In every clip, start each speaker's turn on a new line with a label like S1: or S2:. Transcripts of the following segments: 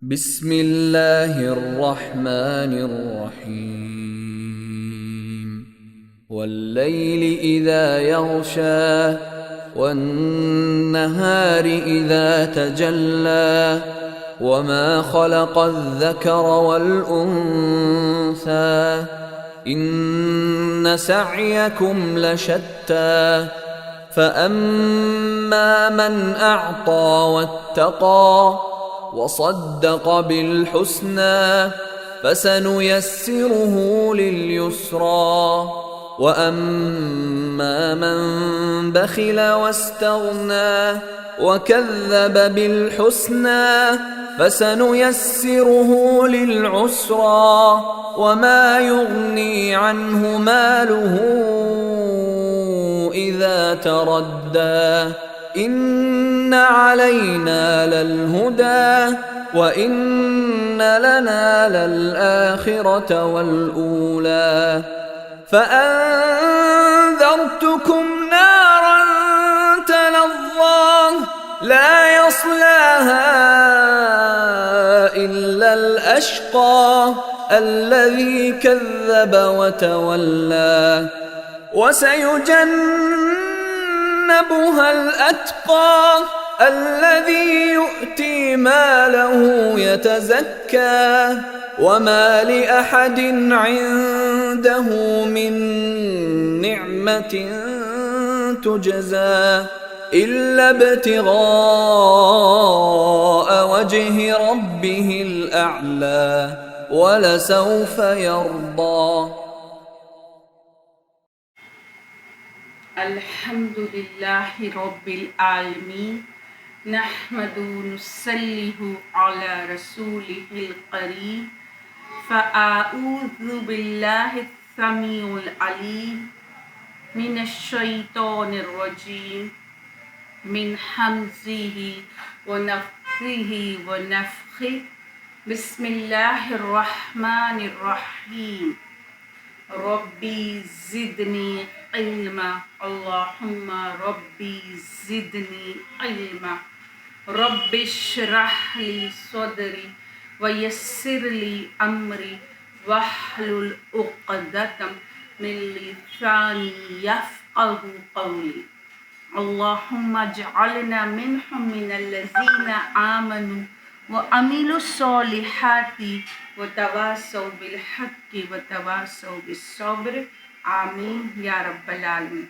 S1: بسم اللہ الرحمن الرحیم واللیل اذا یغشا والنہار اذا تجلا وما خلق الذکر والانثى ان سعیکم لشتی فأما من اعطى واتقى وصدق بالحسنى فسنيسره لليسرى وأما من بخل واستغنى وكذب بالحسنى فسنيسره للعسرى وما يغني عنه ماله إذا تردى إن علينا للهدى وإن لنا للآخرة والأولى فأنذرتكم نارا تلظى لا يصلاها إلا الأشقى الذي كذب وتولى وسيجنبها الأتقى الذي يؤتي ماله يتزكى وما لأحد عنده من نعمة تجزى إلا ابتغاء وجه ربه الأعلى ولسوف يرضى.
S2: الحمدللہ رب العالمین نحمد نصلی علی رسولہ القریب فاعوذ باللہ السمیع العلیم من الشیطان الرجیم من حمزہ ونفثہ ونفخہ بسم اللہ الرحمن الرحیم ربی زدنی علما اللہم ربی زدنی علما رب اشرح لی صدری ویسر لی امری واحلل عقدۃ من لسانی یفقہوا قولی اللہم اجعلنا منہم من الذین آمنوا وعملوا الصالحات وتواصوا بالحق وتواصوا بالصبر آمین یا رب العالمین.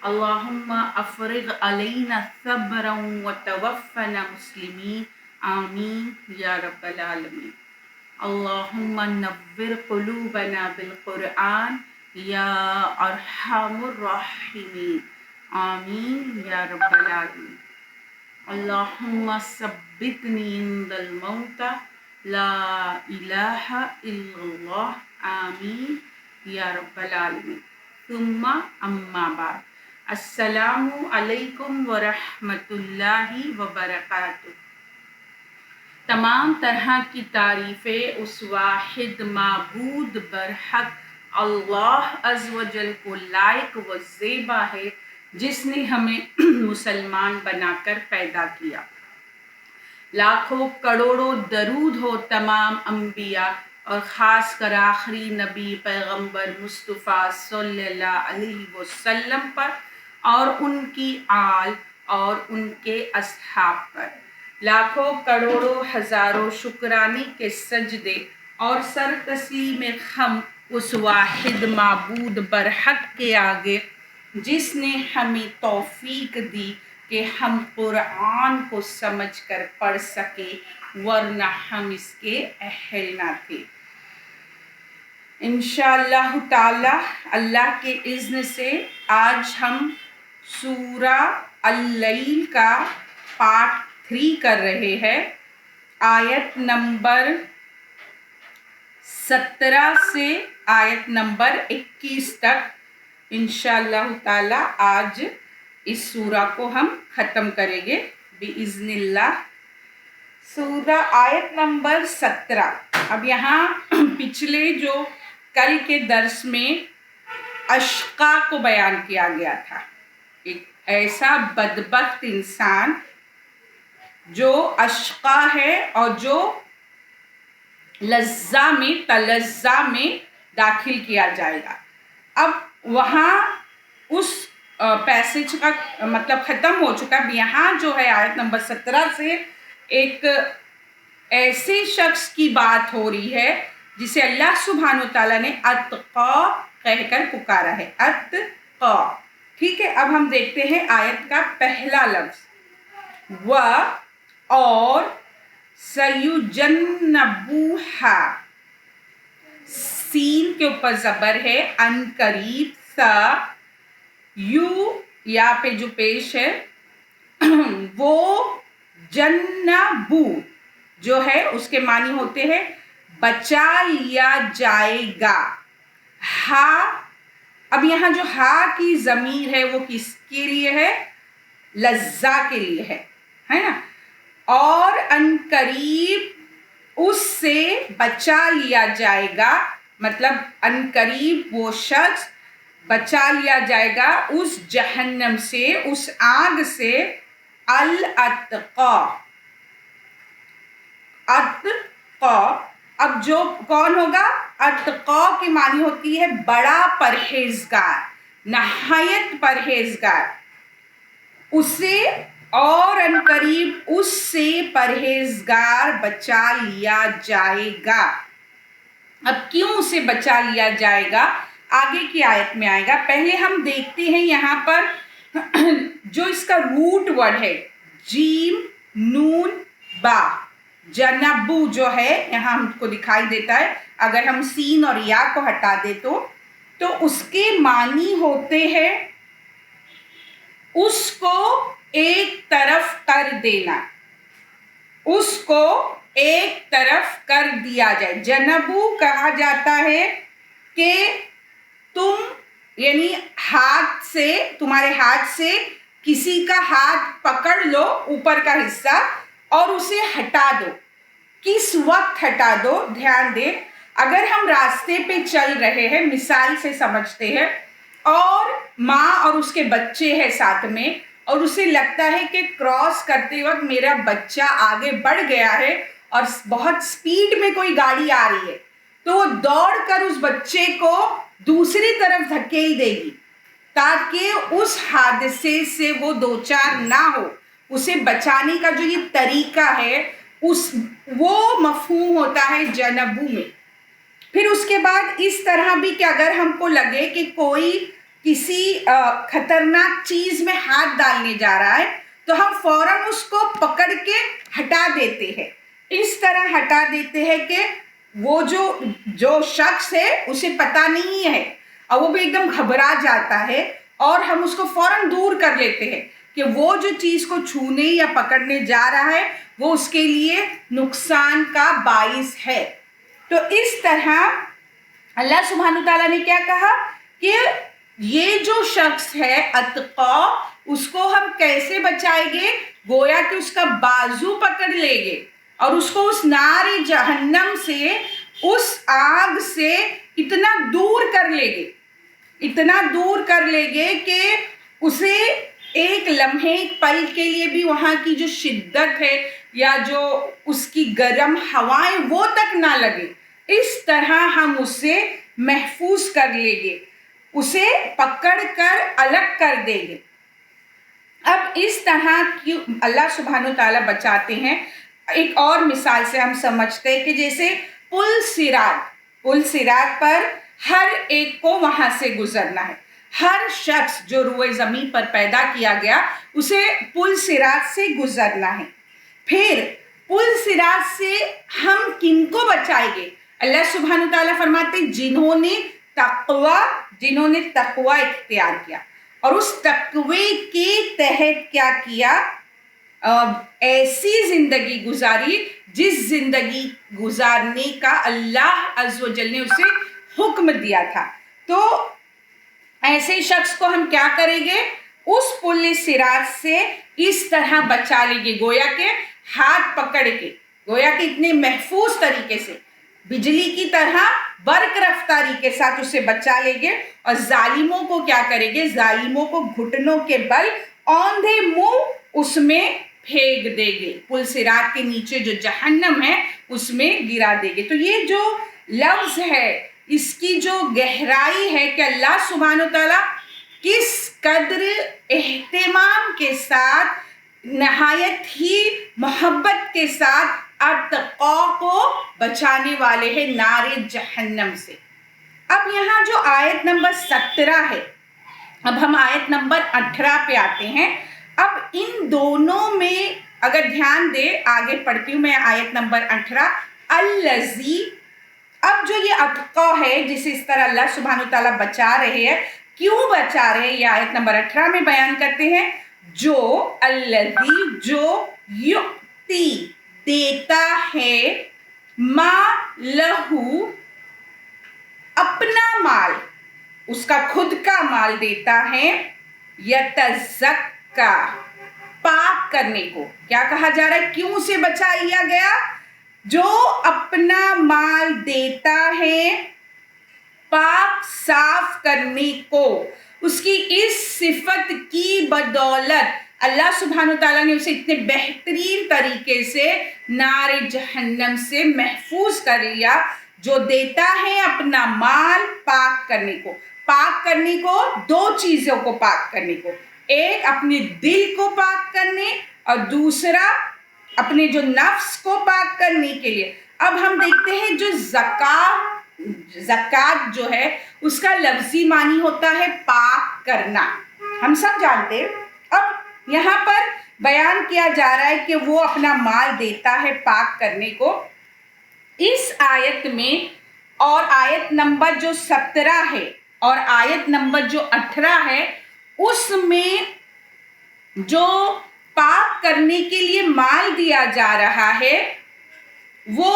S2: اللہم افرغ علینا صبرا وتوفنا مسلمین آمین یا رب العالمین. اللہم نور قلوبنا بالقرآن یا ارحم الراحمین آمین یا رب العالمین. اللہم ثبتنی عند الموت لا الہ الا اللہ آمین یا رب العالمین. ثم اما بعد السلام علیکم ورحمۃ اللہ وبرکاتہ. تمام طرح کی تعریفیں اس واحد معبود برحق اللہ عز و جل کو لائق و زیبا ہے جس نے ہمیں مسلمان بنا کر پیدا کیا. لاکھوں کروڑوں درود ہو تمام انبیاء اور خاص کر آخری نبی پیغمبر مصطفیٰ صلی اللہ علیہ وسلم پر اور ان کی آل اور ان کے اصحاب پر. لاکھوں کروڑوں ہزاروں شکرانے کے سجدے اور سر تسلیم خم اس واحد معبود برحق کے آگے جس نے ہمیں توفیق دی کہ ہم قرآن کو سمجھ کر پڑھ سکے ورنہ ہم اس کے اہل نہ تھے. انشاءاللہ تعالی اللہ کے اذن سے آج ہم سورہ اللیل کا پارٹ 3 کر رہے ہیں. آیت نمبر 17 سے آیت نمبر 21 تک انشاءاللہ تعالی آج اس سورہ کو ہم ختم کریں گے بِإِذْنِ اللہ. سورہ آیت نمبر 17. اب یہاں پچھلے جو کل کے درس میں اشقا کو بیان کیا گیا تھا. ایک ایسا بدبخت انسان جو اشقا ہے اور جو لذہ میں تلذہ میں داخل کیا جائے گا. اب وہاں اس پیسج کا مطلب ختم ہو چکا. اب یہاں جو ہے آیت نمبر 17 سے ایک ایسے شخص کی بات ہو رہی ہے جسے اللہ سبحانہ وتعالیٰ نے اتقا کہہ کر پکارا ہے. اتقا. ٹھیک ہے. اب ہم دیکھتے ہیں آیت کا پہلا لفظ. و اور سیجنبوہا. سین کے اوپر زبر ہے. ان قریب. سا یو یا پہ جو پیش ہے وہ جنبو جو ہے اس کے معنی ہوتے ہیں بچا لیا جائے گا. ہا. اب یہاں جو ہا کی ضمیر ہے وہ کس کے لیے ہے؟ لذہ کے لیے ہے نا. اور ان قریب اس سے بچا لیا جائے گا. مطلب ان قریب وہ شخص بچا لیا جائے گا اس جہنم سے، اس آگ سے. الاتقا. اتقا. اب جو کون ہوگا؟ اتقا کی معنی ہوتی ہے بڑا پرہیزگار، نہایت پرہیزگار. اسے اور ان قریب اس سے پرہیزگار بچا لیا جائے گا. اب کیوں اسے بچا لیا جائے گا آگے کی آیت میں آئے گا. پہلے ہم دیکھتے ہیں یہاں پر جو اس کا روٹ ورڈ ہے جیم نون با. جنبو جو ہے یہاں ہم کو دکھائی دیتا ہے. اگر ہم سین اور یا کو ہٹا دے تو اس کے معنی ہوتے ہیں اس کو ایک طرف کر دینا، اس کو ایک طرف کر دیا جائے. جنبو کہا جاتا ہے کہ تم یعنی ہاتھ سے، تمہارے ہاتھ سے کسی کا ہاتھ پکڑ لو اوپر کا حصہ اور اسے ہٹا دو. کس وقت ہٹا دو؟ دھیان دیں. اگر ہم راستے پہ چل رہے ہیں، مثال سے سمجھتے ہیں، اور ماں اور اس کے بچے ہیں ساتھ میں، اور اسے لگتا ہے کہ کراس کرتے وقت میرا بچہ آگے بڑھ گیا ہے اور بہت سپیڈ میں کوئی گاڑی آ رہی ہے، تو وہ دوڑ کر اس بچے کو دوسری طرف دھکیل دے گی تاکہ اس حادثے سے وہ دوچار نہ ہو. اسے بچانے کا جو یہ طریقہ ہے وہ مفہوم ہوتا ہے جنبو میں. پھر اس کے بعد اس طرح بھی کہ اگر ہم کو لگے کہ کوئی کسی خطرناک چیز میں ہاتھ ڈالنے جا رہا ہے تو ہم فوراً اس کو پکڑ کے ہٹا دیتے ہیں. اس طرح ہٹا دیتے ہیں کہ وہ جو شخص ہے اسے پتہ نہیں ہے اور وہ بھی ایک دم گھبرا جاتا ہے، اور ہم اس کو فوراً دور کر لیتے ہیں کہ وہ جو چیز کو چھونے یا پکڑنے جا رہا ہے وہ اس کے لیے نقصان کا باعث ہے. تو اس طرح اللہ سبحانہ تعالیٰ نے کیا کہا کہ یہ جو شخص ہے اتقا، اس کو ہم کیسے بچائیں گے؟ گویا کہ اس کا بازو پکڑ لیں گے اور اس کو اس نار جہنم سے، اس آگ سے اتنا دور کر لیں گے، اتنا دور کر لیں گے کہ اسے ایک لمحے، ایک پل کے لیے بھی وہاں کی جو شدت ہے یا جو اس کی گرم ہوائیں وہ تک نہ لگے. اس طرح ہم اسے محفوظ کر لیں گے، اسے پکڑ کر الگ کر دیں گے. اب اس طرح کی اللہ سبحانہ تعالیٰ بچاتے ہیں. ایک اور مثال سے ہم سمجھتے ہیں کہ جیسے پل صراط پر ہر ایک کو وہاں سے گزرنا ہے. ہر شخص جو روئے زمین پر پیدا کیا گیا اسے پل صراط سے گزرنا ہے. پھر پل صراط سے ہم کن کو بچائیں گے؟ اللہ سبحانہ تعالیٰ فرماتے ہیں جنہوں نے تقوی اختیار کیا اور اس تقوی کے تحت کیا کیا؟ ایسی زندگی گزاری جس زندگی گزارنے کا اللہ عز و جل نے اسے حکم دیا تھا. تو ایسے شخص کو ہم کیا کریں گے؟ اس پل صراط سے اس طرح بچا لیں گے، گویا کہ ہاتھ پکڑ کے، گویا کہ اتنے محفوظ طریقے سے، بجلی کی طرح برق رفتاری کے ساتھ اسے بچا لیں گے. اور ظالموں کو کیا کریں گے؟ ظالموں کو گھٹنوں کے بل اوندھے منہ اس میں پھینک دیں گے، پل صراط کے نیچے جو جہنم ہے اس میں گرا دیں گے۔ تو یہ جو لفظ ہے اس کی جو گہرائی ہے کہ اللہ سبحانہ و تعالیٰ کس قدر اہتمام کے ساتھ، نہایت ہی محبت کے ساتھ اتقا کو بچانے والے ہیں نار جہنم سے۔ اب یہاں جو آیت نمبر 17 ہے، اب ہم آیت نمبر 18 پہ آتے ہیں۔ اب ان دونوں میں اگر دھیان دے، آگے پڑھتی ہوں میں آیت نمبر 18، الذی، اب جو یہ اتقا ہے جسے اس طرح اللہ سبحانہ وتعالیٰ بچا رہے ہیں، کیوں بچا رہے ہیں یہ آیت نمبر 18 میں بیان کرتے ہیں۔ جو الذی، جو یؤتی، دیتا ہے، ما لہو، اپنا مال، اس کا خود کا مال دیتا ہے، یتزکا، پاک کرنے کو۔ کیا کہا جا رہا ہے، کیوں اسے بچا لیا گیا؟ جو اپنا مال دیتا ہے پاک صاف کرنے کو، اس کی اس صفت کی بدولت اللہ سبحانہ وتعالیٰ نے اسے اتنے بہترین طریقے سے نار جہنم سے محفوظ کر لیا۔ جو دیتا ہے اپنا مال پاک کرنے کو، پاک کرنے کو دو چیزوں کو پاک کرنے کو، ایک اپنے دل کو پاک کرنے اور دوسرا اپنے جو نفس کو پاک کرنے کے لیے۔ اب ہم دیکھتے ہیں جو زکوٰۃ جو ہے اس کا لفظی معنی ہوتا ہے پاک کرنا، ہم سب جانتے ہیں۔ اب یہاں پر بیان کیا جا رہا ہے کہ وہ اپنا مال دیتا ہے پاک کرنے کو۔ اس آیت میں اور آیت نمبر جو 17 ہے اور آیت نمبر جو 18 ہے، اس میں جو پاک کرنے کے لیے مال دیا جا رہا ہے وہ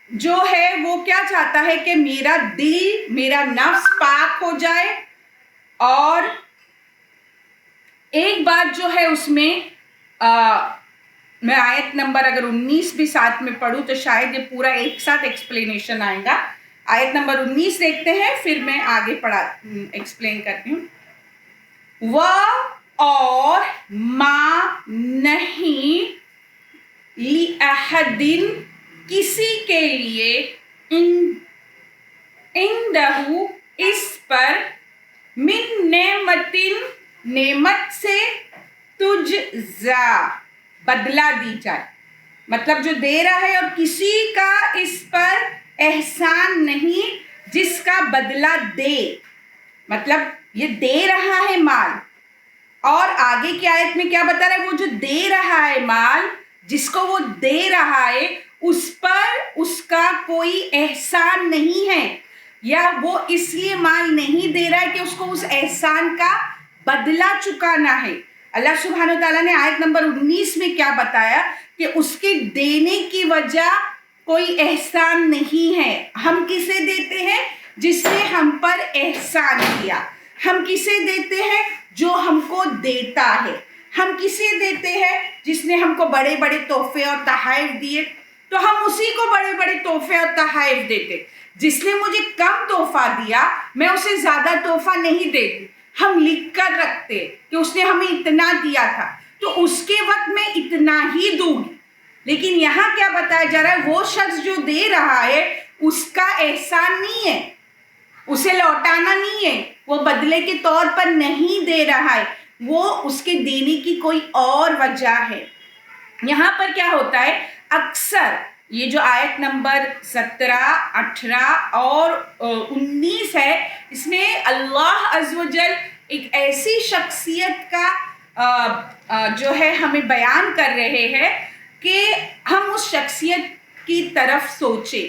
S2: جو ہے وہ کیا چاہتا ہے کہ میرا دل، میرا نفس پاک ہو جائے۔ اور ایک بات جو ہے اس میں میں آیت نمبر اگر 19 بھی ساتھ میں پڑھوں تو شاید یہ پورا ایک ساتھ ایکسپلینیشن آئے گا۔ آیت نمبر 19 دیکھتے ہیں، پھر میں آگے ایکسپلین کرتی ہوں۔ اور ما نہیں، لِأَحَدٍ، کسی کے لیے، عندہ، اس پر، من نعمتٍ، نعمت سے، تجزا، بدلہ دی جائے۔ مطلب جو دے رہا ہے اور کسی کا اس پر احسان نہیں جس کا بدلہ دے، مطلب یہ دے رہا ہے مال، اور آگے کی آیت میں کیا بتا رہا ہے، وہ جو دے رہا ہے مال، جس کو وہ دے رہا ہے اس پر اس کا کوئی احسان نہیں ہے، یا وہ اس لیے مال نہیں دے رہا ہے کہ اس کو اس احسان کا بدلہ چکانا ہے۔ اللہ سبحانہ وتعالیٰ نے آیت نمبر 19 میں کیا بتایا کہ اس کے دینے کی وجہ کوئی احسان نہیں ہے۔ ہم کسے دیتے ہیں؟ جس نے ہم پر احسان کیا۔ ہم کسے دیتے ہیں؟ جو ہم کو دیتا ہے۔ ہم کسے دیتے ہیں؟ جس نے ہم کو بڑے بڑے تحفے اور تحائف دیے، تو ہم اسی کو بڑے بڑے تحفے اور تحائف دیتے۔ جس نے مجھے کم تحفہ دیا میں اسے زیادہ تحفہ نہیں دیتی، ہم لکھ کر رکھتے کہ اس نے ہمیں اتنا دیا تھا تو اس کے وقت میں اتنا ہی دوں گی۔ لیکن یہاں کیا بتایا جا رہا ہے، وہ شخص جو دے رہا ہے اس کا احسان نہیں ہے، اسے لوٹانا نہیں ہے، وہ بدلے کے طور پر نہیں دے رہا ہے، وہ اس کے دینے کی کوئی اور وجہ ہے۔ یہاں پر کیا ہوتا ہے، اکثر یہ جو آیت نمبر 17، 18 اور 19 ہے، اس میں اللہ عز و جل ایک ایسی شخصیت کا جو ہے ہمیں بیان کر رہے ہیں کہ ہم اس شخصیت کی طرف سوچیں۔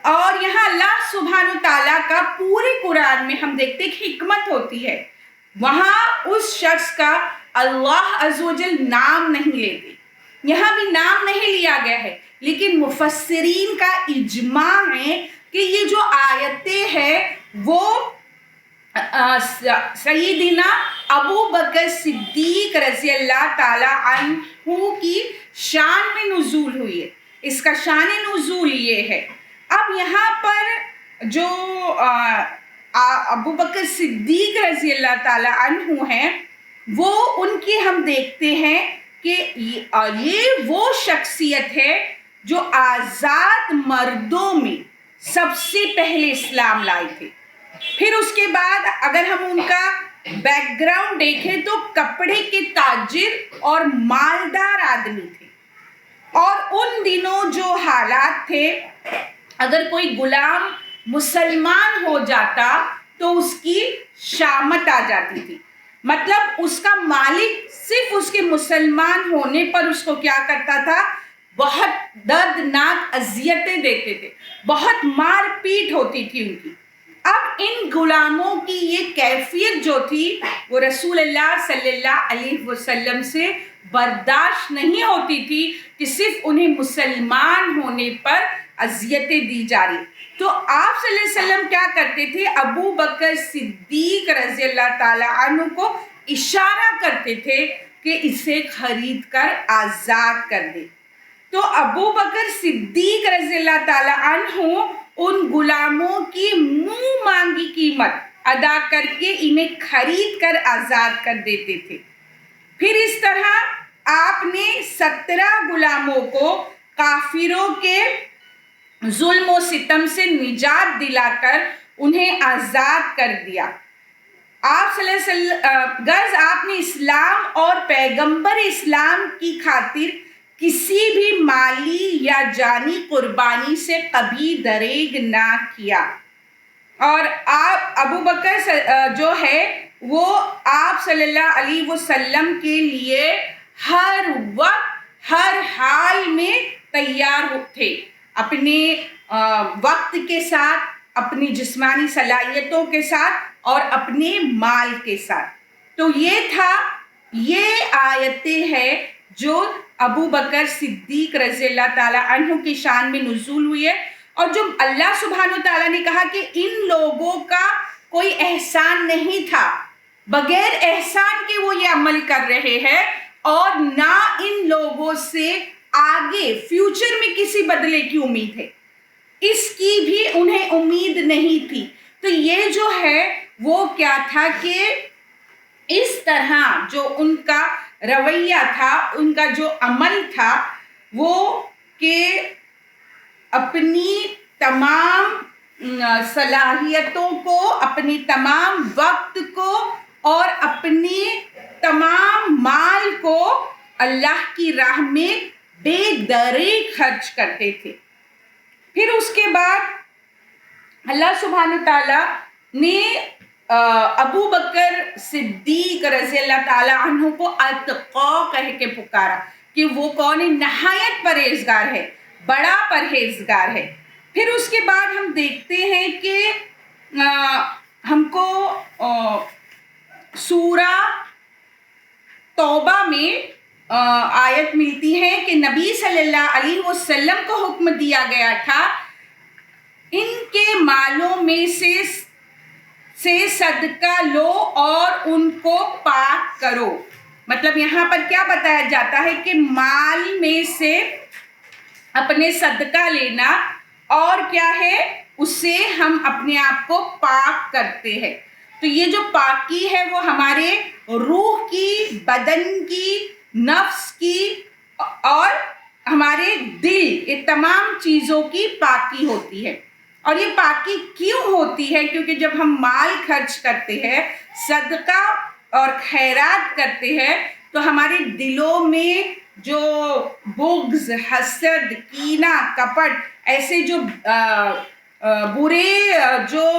S2: اور یہاں اللہ سبحانہ تعالیٰ کا پورے قرآن میں ہم دیکھتے کہ حکمت ہوتی ہے، وہاں اس شخص کا اللہ عز و جل نام نہیں لیتے، یہاں بھی نام نہیں لیا گیا ہے، لیکن مفسرین کا اجماع ہے کہ یہ جو آیتیں ہیں وہ سیدنا ابو بکر صدیق رضی اللہ تعالی عنہ کی شان میں نزول ہوئی ہے۔ اس کا شان نزول یہ ہے۔ اب یہاں پر جو ابو بکر صدیق رضی اللہ تعالی عنہ ہیں، وہ ان کی ہم دیکھتے ہیں کہ یہ وہ شخصیت ہے جو آزاد مردوں میں سب سے پہلے اسلام لائے تھے. پھر اس کے بعد اگر ہم ان کا بیک گراؤنڈ دیکھیں تو کپڑے کے تاجر اور مالدار آدمی تھے. اور ان دنوں جو حالات تھے، اگر کوئی غلام مسلمان ہو جاتا تو اس کی شامت آ جاتی تھی. مطلب اس کا مالک صرف اس کے مسلمان ہونے پر اس کو کیا کرتا تھا، بہت دردناک اذیتیں دیتے تھے، بہت مار پیٹ ہوتی تھی ان کی. اب ان غلاموں کی یہ کیفیت جو تھی وہ رسول اللہ صلی اللہ علیہ وسلم سے برداشت نہیں ہوتی تھی کہ صرف انہیں مسلمان ہونے پر اذیتیں دی جا رہی. تو آپ صلی اللہ علیہ وسلم کیا کرتے تھے، ابو بکر صدیق رضی اللہ تعالی عنہ کو اشارہ کرتے تھے کہ اسے خرید کر آزاد کر دے. تو ابو بکر صدیق رضی اللہ تعالی عنہ ان غلاموں کی منہ مانگی قیمت ادا کر کے انہیں خرید کر آزاد کر دیتے تھے. پھر اس طرح آپ نے 17 غلاموں کو کافروں کے ظلم و ستم سے نجات دلا کر انہیں آزاد کر دیا. آپ صلی اللہ علیہ وسلم غرض آپ نے اسلام اور پیغمبر اسلام کی خاطر کسی بھی مالی یا جانی قربانی سے کبھی دریغ نہ کیا. اور آپ ابو بکر جو ہے وہ آپ صلی اللہ علیہ وسلم کے لیے ہر وقت ہر حال میں تیار تھے، اپنے وقت کے ساتھ، اپنی جسمانی صلاحیتوں کے ساتھ اور اپنے مال کے ساتھ. تو یہ آیتیں ہیں جو ابو بکر صدیق رضی اللہ تعالی عنہ کی شان میں نزول ہوئی ہے، اور جو اللہ سبحانہ تعالیٰ نے کہا کہ ان لوگوں کا کوئی احسان نہیں تھا، بغیر احسان کے وہ یہ عمل کر رہے ہیں، اور نہ ان لوگوں سے آگے فیوچر میں کسی بدلے کی امید ہے، اس کی بھی انہیں امید نہیں تھی. تو یہ جو ہے وہ کیا تھا کہ اس طرح جو ان کا رویہ تھا، ان کا جو عمل تھا، وہ کہ اپنی تمام صلاحیتوں کو، اپنی تمام وقت کو اور اپنی تمام مال کو اللہ کی راہ میں بے دریغ خرچ کرتے تھے. پھر اس کے بعد اللہ سبحانہ تعالیٰ نے ابو بکر صدیق رضی اللہ تعالیٰ عنہ کو اتقا کہہ کے پکارا کہ وہ کون ہے، نہایت پرہیزگار ہے، بڑا پرہیزگار ہے. پھر اس کے بعد ہم دیکھتے ہیں کہ ہم کو سورہ توبہ میں آیت ملتی ہے کہ نبی صلی اللہ علیہ وسلم کو حکم دیا گیا تھا ان کے مالوں میں سے صدقہ لو اور ان کو پاک کرو. مطلب یہاں پر کیا بتایا جاتا ہے کہ مال میں سے اپنے صدقہ لینا، اور کیا ہے، اس سے ہم اپنے آپ کو پاک کرتے ہیں. تو یہ جو پاکی ہے وہ ہمارے روح کی، بدن کی، نفس کی اور ہمارے دل، یہ تمام چیزوں کی پاکی ہوتی ہے. اور یہ پاکی کیوں ہوتی ہے؟ کیونکہ جب ہم مال خرچ کرتے ہیں، صدقہ اور خیرات کرتے ہیں، تو ہمارے دلوں میں جو بغض، حسد، کینہ، کپٹ، ایسے جو برے جو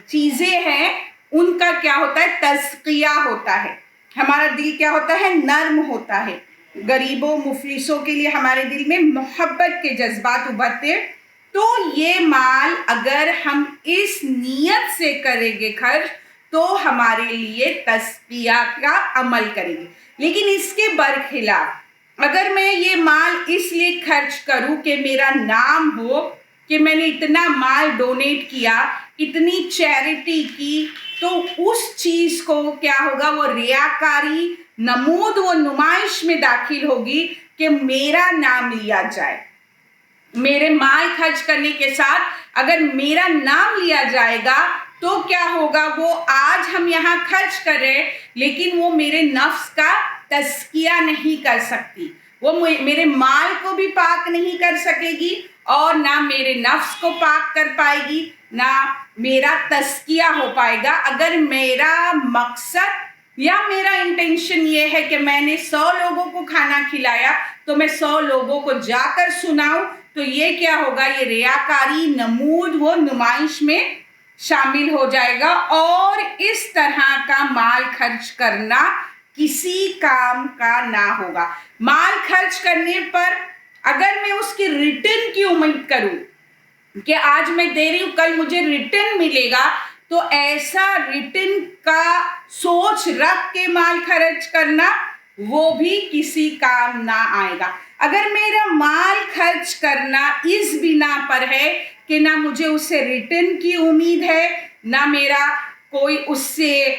S2: چیزیں ہیں، ان کا کیا ہوتا ہے، تزکیہ ہوتا ہے. ہمارا دل کیا ہوتا ہے، نرم ہوتا ہے. غریبوں مفلسوں کے لیے ہمارے دل میں محبت کے جذبات ابھرتے. تو یہ مال اگر ہم اس نیت سے کریں گے خرچ، تو ہمارے لیے تزکیہ کا عمل کریں گے. لیکن اس کے برخلاف اگر میں یہ مال اس لیے خرچ کروں کہ میرا نام ہو، کہ میں نے اتنا مال ڈونیٹ کیا، اتنی چیریٹی کی، تو اس چیز کو کیا ہوگا، وہ ریاکاری، نمود و نمائش میں داخل ہوگی کہ میرا نام لیا جائے. میرے مال خرچ کرنے کے ساتھ اگر میرا نام لیا جائے گا تو کیا ہوگا، وہ آج ہم یہاں خرچ کر رہے ہیں لیکن وہ میرے نفس کا تزکیہ نہیں کر سکتی، وہ میرے مال کو بھی پاک نہیں کر سکے گی اور نہ میرے نفس کو پاک کر پائے گی، نہ میرا تزکیہ ہو پائے گا۔ اگر میرا مقصد یا میرا انٹینشن یہ ہے کہ میں نے 100 لوگوں کو کھانا کھلایا تو میں 100 لوگوں کو جا کر سناؤں، تو یہ کیا ہوگا، یہ ریاکاری، نمود، وہ نمائش میں شامل ہو جائے گا، اور اس طرح کا مال خرچ کرنا کسی کام کا نہ ہوگا۔ مال خرچ کرنے پر اگر میں اس کی ریٹرن کی امید کروں کہ آج میں دے رہی ہوں کل مجھے ریٹرن ملے گا، تو ایسا ریٹرن کا سوچ رکھ کے مال خرچ کرنا وہ بھی کسی کام نہ آئے گا۔ اگر میرا مال خرچ کرنا اس بنا پر ہے کہ نہ مجھے اس سے ریٹرن کی امید ہے، نہ میرا کوئی اس سے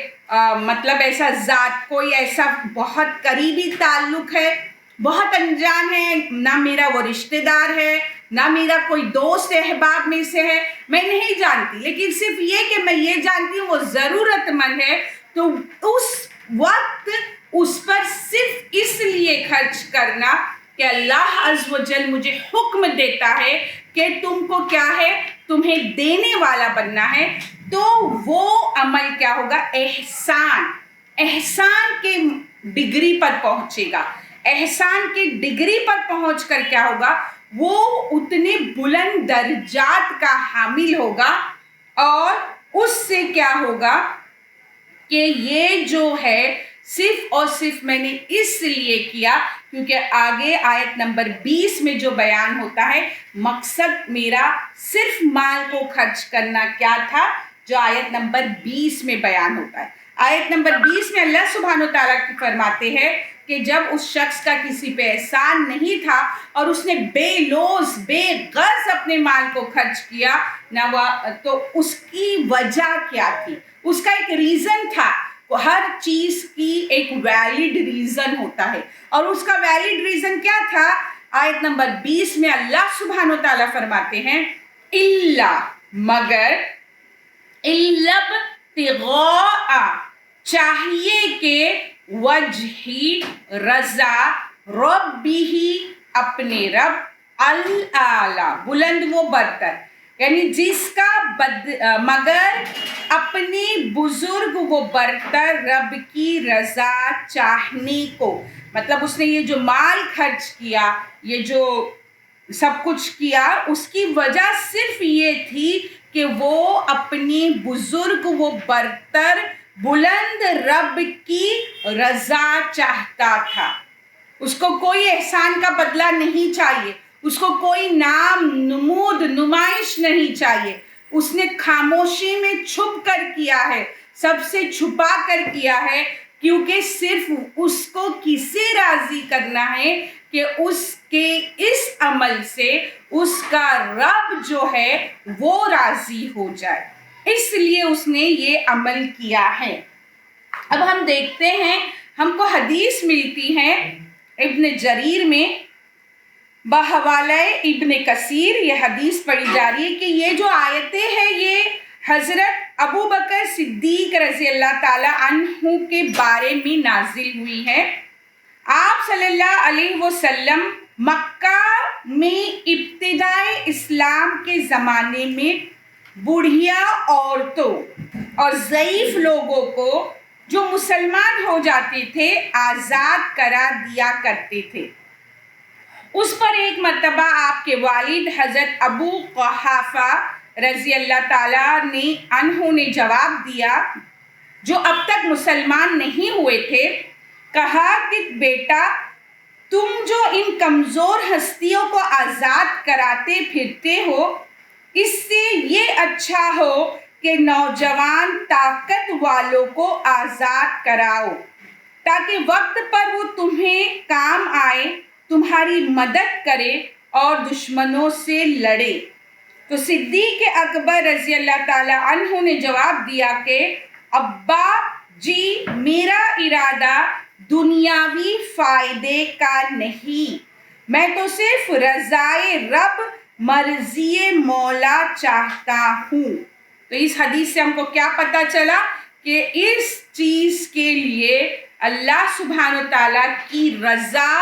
S2: مطلب ایسا ذات، کوئی ایسا بہت قریبی تعلق ہے، بہت انجان ہے، نہ میرا وہ رشتہ دار ہے، نہ میرا کوئی دوست احباب میں سے ہے، میں نہیں جانتی، لیکن صرف یہ کہ میں یہ جانتی ہوں وہ ضرورت مند ہے، تو اس وقت اس پر صرف اس لیے خرچ کرنا کہ اللہ عز و جل مجھے حکم دیتا ہے کہ تم کو کیا ہے، تمہیں دینے والا بننا ہے، تو وہ عمل کیا ہوگا، احسان کے ڈگری پر پہنچے گا۔ احسان کی ڈگری پر پہنچ کر کیا ہوگا، وہ اتنے بلند درجات کا حامل ہوگا، اور اس سے کیا ہوگا کہ یہ جو ہے صرف اور صرف میں نے اس لیے کیا کیونکہ آگے آیت نمبر 20 میں جو بیان ہوتا ہے، مقصد میرا صرف مال کو خرچ کرنا کیا تھا، جو آیت نمبر 20 میں بیان ہوتا ہے۔ آیت نمبر 20 میں اللہ سبحانہ وتعالیٰ فرماتے ہیں کہ جب اس شخص کا کسی پہ احسان نہیں تھا اور اس نے بے لوز بے غرض اپنے مال کو خرچ کیا نہ، تو اس کی وجہ کیا تھی، اس کا ایک ریزن تھا۔ ہر چیز کی ایک ویلڈ ریزن ہوتا ہے، اور اس کا ویلڈ ریزن کیا تھا، آیت نمبر 20 میں اللہ سبحانہ وتعالیٰ فرماتے ہیں، اللہ مگر، الابتغاء چاہیے کہ وجہی رضا ربہ اپنے رب الاعلی بلند و برتر، یعنی جس کا مگر اپنے بزرگ و برتر رب کی رضا چاہنے کو، مطلب اس نے یہ جو مال خرچ کیا، یہ جو سب کچھ کیا، اس کی وجہ صرف یہ تھی کہ وہ اپنے بزرگ و برتر بلند رب کی رضا چاہتا تھا۔ اس کو کوئی احسان کا بدلہ نہیں چاہیے، اس کو کوئی نام، نمود، نمائش نہیں چاہیے، اس نے خاموشی میں چھپ کر کیا ہے، سب سے چھپا کر کیا ہے، کیونکہ صرف اس کو کسے راضی کرنا ہے کہ اس کے اس عمل سے اس کا رب جو ہے وہ راضی ہو جائے، اس لیے اس نے یہ عمل کیا ہے۔ اب ہم دیکھتے ہیں، ہم کو حدیث ملتی ہے ابن جریر میں بحوالہ ابن کثیر، یہ حدیث پڑھی جا رہی ہے کہ یہ جو آیتیں ہیں یہ حضرت ابو بکر صدیق رضی اللہ تعالی عنہ کے بارے میں نازل ہوئی ہے۔ آپ صلی اللہ علیہ وسلم مکہ میں ابتدائے اسلام کے زمانے میں بوڑھیا عورتوں اور ضعیف لوگوں کو جو مسلمان ہو جاتے تھے آزاد کرا دیا کرتے تھے۔ اس پر ایک مرتبہ آپ کے والد حضرت ابو قحافہ رضی اللہ تعالیٰ عنہ نے جواب دیا، جو اب تک مسلمان نہیں ہوئے تھے، کہا کہ بیٹا تم جو ان کمزور ہستیوں کو آزاد کراتے پھرتے ہو، اس سے یہ اچھا ہو کہ نوجوان طاقت والوں کو آزاد کراؤ، تاکہ وقت پر وہ تمہیں کام آئے، تمہاری مدد کرے اور دشمنوں سے لڑے۔ تو صدیق اکبر رضی اللہ تعالی عنہ نے جواب دیا کہ ابا جی، میرا ارادہ دنیاوی فائدے کا نہیں، میں تو صرف رضائے رب مرضی مولا چاہتا ہوں۔ تو اس حدیث سے ہم کو کیا پتہ چلا کہ اس چیز کے لیے اللہ سبحانہ و تعالیٰ کی رضا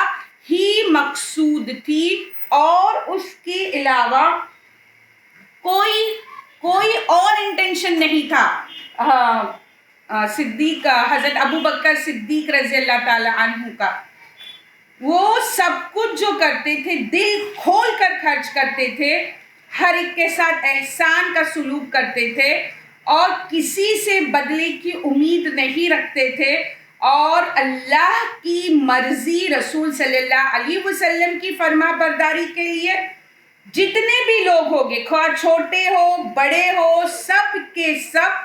S2: ہی مقصود تھی اور اس کے علاوہ کوئی اور انٹینشن نہیں تھا صدیق حضرت ابو بکر صدیق رضی اللہ تعالی عنہ کا. وہ سب کچھ جو کرتے تھے دل کھول کر خرچ کرتے تھے، ہر ایک کے ساتھ احسان کا سلوک کرتے تھے اور کسی سے بدلے کی امید نہیں رکھتے تھے، اور اللہ کی مرضی رسول صلی اللہ علیہ وسلم کی فرما برداری کے لیے جتنے بھی لوگ ہوگے، خواہ چھوٹے ہو بڑے ہو، سب کے سب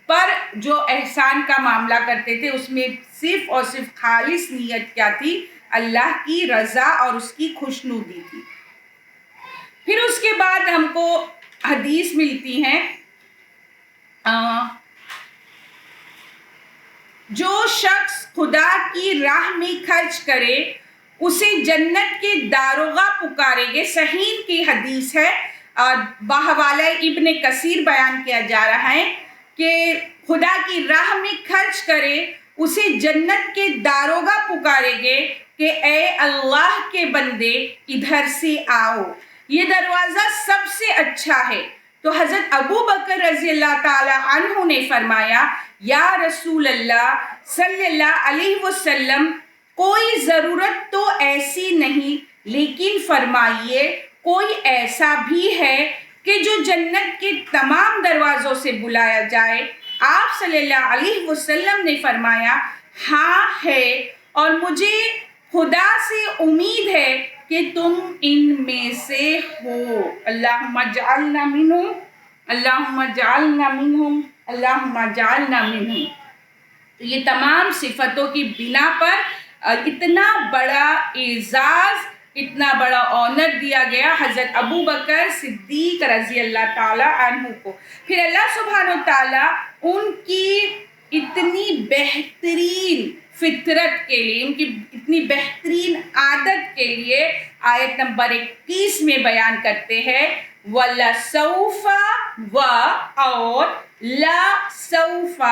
S2: پر جو احسان کا معاملہ کرتے تھے اس میں صرف اور صرف خالص نیت کیا تھی؟ اللہ کی رضا اور اس کی خوشنودی تھی. پھر اس کے بعد ہم کو حدیث ملتی ہیں جو شخص خدا کی راہ میں خرچ کرے اسے جنت کے داروغہ پکاریں گے. صحیح کی حدیث ہے، بحوالہ ابن کثیر بیان کیا جا رہا ہے کہ خدا کی راہ میں خرچ کرے اسے جنت کے داروغہ پکاریں گے کہ اے اللہ کے بندے ادھر سے آؤ، یہ دروازہ سب سے اچھا ہے. تو حضرت ابو بکر رضی اللہ تعالی عنہ نے فرمایا یا رسول اللہ صلی اللہ علیہ وسلم، کوئی ضرورت تو ایسی نہیں، لیکن فرمائیے کوئی ایسا بھی ہے کہ جو جنت کے تمام دروازوں سے بلایا جائے؟ آپ صلی اللہ علیہ وسلم نے فرمایا ہاں ہے، اور مجھے خدا سے امید ہے کہ تم ان میں سے ہو. اللہم اجعلنا منہم، اللہم اجعلنا منہم، اللہم اجعلنا منہم. تو یہ تمام صفتوں کی بنا پر اتنا بڑا اعزاز، اتنا بڑا آنر دیا گیا حضرت ابو بکر صدیق رضی اللہ تعالی عنہ کو. پھر اللہ سبحانہ تعالیٰ ان کی اتنی بہترین فطرت کے لیے، ان کی اتنی بہترین عادت کے لیے آیت نمبر 21 میں بیان کرتے ہیں وَلَسَوْفَ اور لَسَوْفَ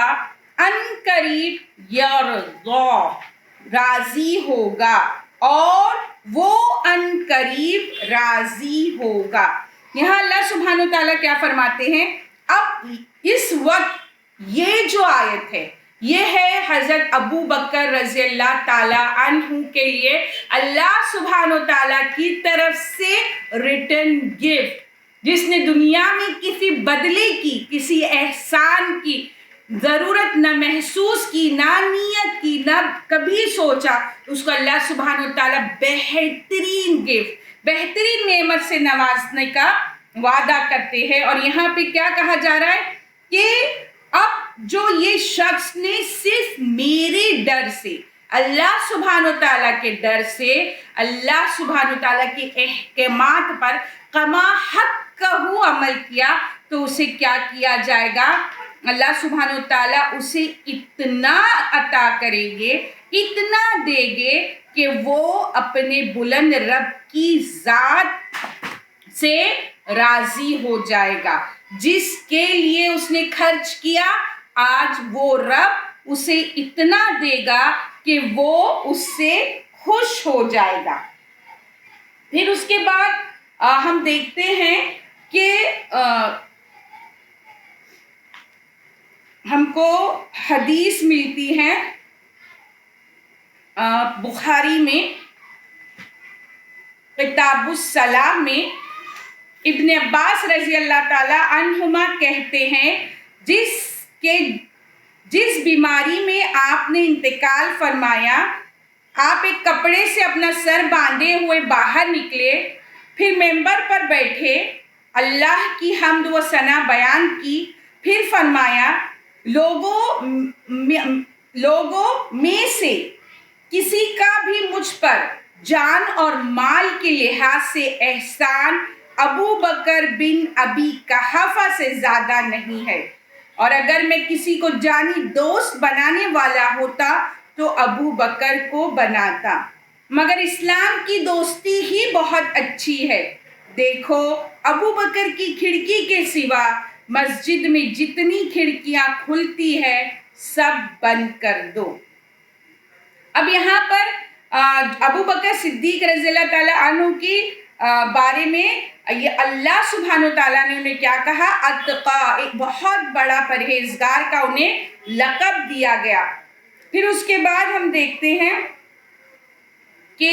S2: عنقریب یرضیٰ، راضی ہوگا، اور وہ عنقریب راضی ہوگا. یہاں اللہ سبحانہ تعالیٰ کیا فرماتے ہیں؟ اب اس وقت یہ جو آیت ہے یہ ہے حضرت ابو بکر رضی اللہ تعالی عنہ کے لیے اللہ سبحانہ تعالیٰ کی طرف سے ریٹن گفٹ، جس نے دنیا میں کسی بدلے کی، کسی احسان کی ضرورت نہ محسوس کی، نہ نیت کی، نہ کبھی سوچا، اس کو اللہ سبحانہ تعالیٰ بہترین گفٹ، بہترین نعمت سے نوازنے کا وعدہ کرتے ہیں. اور یہاں پہ کیا کہا جا رہا ہے کہ اب جو یہ شخص نے صرف میرے ڈر سے، اللہ سبحانہ تعالیٰ کے ڈر سے، اللہ سبحانہ تعالیٰ کے احکامات پر کما حق عمل کیا، تو اسے کیا کیا جائے گا؟ اللہ سبحانہ تعالیٰ اسے اتنا عطا کریں گے، اتنا دے گے کہ وہ اپنے بلند رب کی ذات سے راضی ہو جائے گا. جس کے لیے اس نے خرچ کیا، آج وہ رب اسے اتنا دے گا کہ وہ اس سے خوش ہو جائے گا. پھر اس کے بعد ہم دیکھتے ہیں کہ ہم کو حدیث ملتی ہے بخاری میں کتاب الصلاۃ میں، ابن عباس رضی اللہ تعالی عنہما کہتے ہیں جس بیماری میں آپ نے انتقال فرمایا، آپ ایک کپڑے سے اپنا سر باندھے ہوئے باہر نکلے، پھر ممبر پر بیٹھے، اللہ کی حمد و ثنا بیان کی، پھر فرمایا لوگوں میں سے کسی کا بھی مجھ پر جان اور مال کے لحاظ سے احسان ابو بکر بن ابی قحافہ سے زیادہ نہیں ہے، اور اگر میں کسی کو جانی دوست بنانے والا ہوتا تو ابو بکر کو بناتا، مگر اسلام کی دوستی ہی بہت اچھی ہے. دیکھو ابو بکر کی کھڑکی کے سوا مسجد میں جتنی کھڑکیاں کھلتی ہے سب بند کر دو۔ اب یہاں پر ابو بکر صدیق رضی اللہ تعالیٰ عنہ کی بارے میں یہ اللہ سبحانہ وتعالیٰ نے انہیں کیا کہا؟ اتقا، ایک بہت بڑا پرہیزگار کا انہیں لقب دیا گیا۔ پھر اس کے بعد ہم دیکھتے ہیں کہ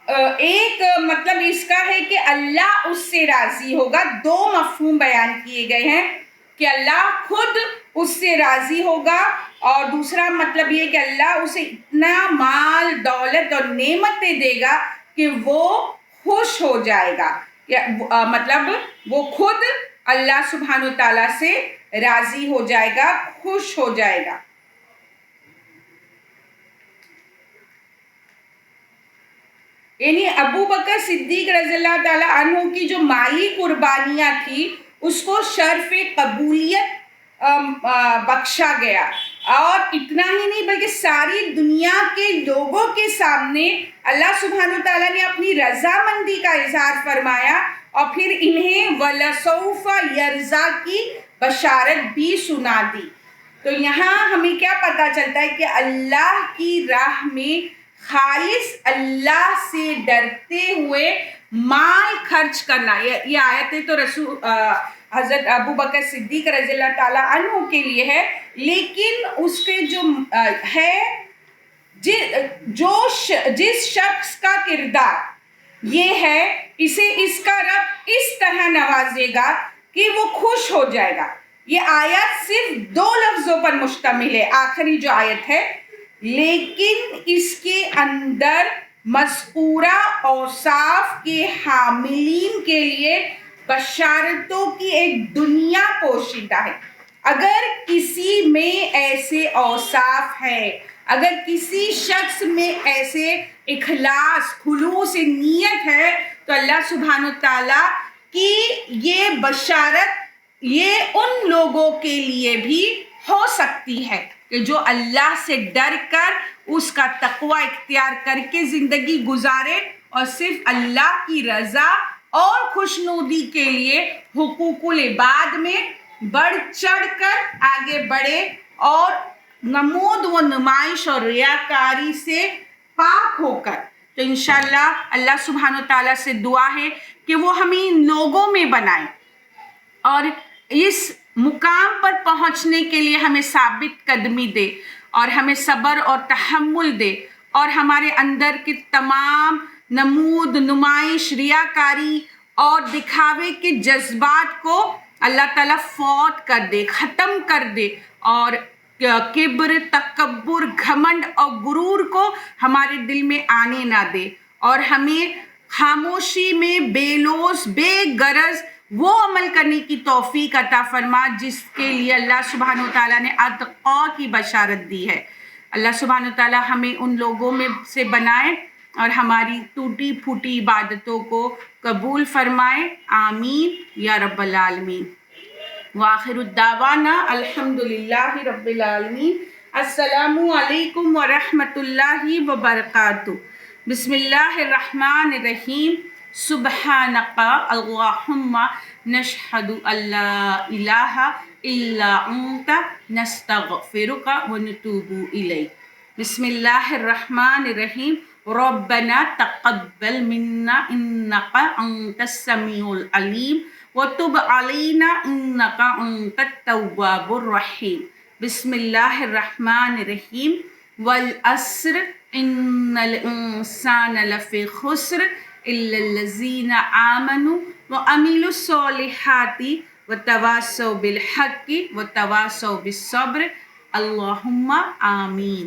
S2: ایک مطلب اس کا ہے کہ اللہ اس سے راضی ہوگا۔ دو مفہوم بیان کیے گئے ہیں کہ اللہ خود اس سے راضی ہوگا، اور دوسرا مطلب یہ کہ اللہ اسے اتنا مال دولت اور نعمتیں دے گا کہ وہ خوش ہو جائے گا، مطلب وہ خود اللہ سبحانہ تعالیٰ سے راضی ہو جائے گا، خوش ہو جائے گا۔ یعنی ابو بکر صدیق رضی اللہ تعالیٰ عنہ کی جو مالی قربانیاں تھی اس کو شرف قبولیت بخشا گیا، اور اتنا ہی نہیں بلکہ ساری دنیا کے لوگوں کے سامنے اللہ سبحانہ تعالیٰ نے اپنی رضامندی کا اظہار فرمایا، اور پھر انہیں وَلَسَوْفَ يَرْضَىٰ کی بشارت بھی سنا دی۔ تو یہاں ہمیں کیا پتہ چلتا ہے کہ اللہ کی راہ میں خالص اللہ سے ڈرتے ہوئے مال خرچ کرنا، یہ آیتیں تو حضرت ابو بکر صدیق رضی اللہ تعالیٰ عنہ کے لیے ہے، لیکن اس کے جو ہے جس شخص کا کردار یہ ہے، اسے اس کا رب اس طرح نوازے گا کہ وہ خوش ہو جائے گا۔ یہ آیت صرف 2 لفظوں پر مشتمل ہے، آخری جو آیت ہے، لیکن اس کے اندر مذکورہ اوصاف کے حاملین کے لیے بشارتوں کی ایک دنیا پوشیدہ ہے۔ اگر کسی میں ایسے اوصاف ہے، اگر کسی شخص میں ایسے اخلاص، خلوص نیت ہے، تو اللہ سبحانہ تعالیٰ کی یہ بشارت یہ ان لوگوں کے لیے بھی ہو سکتی ہے کہ جو اللہ سے ڈر کر اس کا تقوی اختیار کر کے زندگی گزارے، اور صرف اللہ کی رضا اور خوشنودی کے لیے حقوق العباد میں بڑھ چڑھ کر آگے بڑھے، اور نمود و نمائش اور ریاکاری سے پاک ہو کر۔ تو انشاءاللہ اللہ سبحانہ تعالیٰ سے دعا ہے کہ وہ ہمیں ان لوگوں میں بنائیں، اور اس مقام پر پہنچنے کے لیے ہمیں ثابت قدمی دے، اور ہمیں صبر اور تحمل دے، اور ہمارے اندر کے تمام نمود نمائش، ریاکاری اور دکھاوے کے جذبات کو اللہ تعالیٰ فوت کر دے، ختم کر دے، اور کبر، تکبر، گھمنڈ اور غرور کو ہمارے دل میں آنے نہ دے، اور ہمیں خاموشی میں بے لوث، بے غرض وہ عمل کرنے کی توفیق عطا فرما جس کے لیے اللہ سبحانہ وتعالیٰ نے اتقا کی بشارت دی ہے۔ اللہ سبحانہ وتعالیٰ ہمیں ان لوگوں میں سے بنائے اور ہماری ٹوٹی پھوٹی عبادتوں کو قبول فرمائے، آمین یا رب العالمین۔ وآخر الدعوانا الحمدللہ رب العالمین۔ السلام علیکم ورحمۃ اللہ وبرکاتہ۔ بسم اللہ الرحمن الرحیم۔ سبحانک اللہم نشہد ان لا الہ الا انت نستغفرک ونتوب الیک۔ بسم اللہ الرحمن الرحیم۔ ربنا تقبل منا انک انت السمیع العلیم وتب علینا انک انت التواب الرحیم۔ بسم اللہ الرحمن الرحیم۔ والعصر ان الانسان لفی خسر الا الذین آمنوا وعملوا الصالحات وتواصوا بالحق وتواصوا بالصبر۔ اللہم آمین۔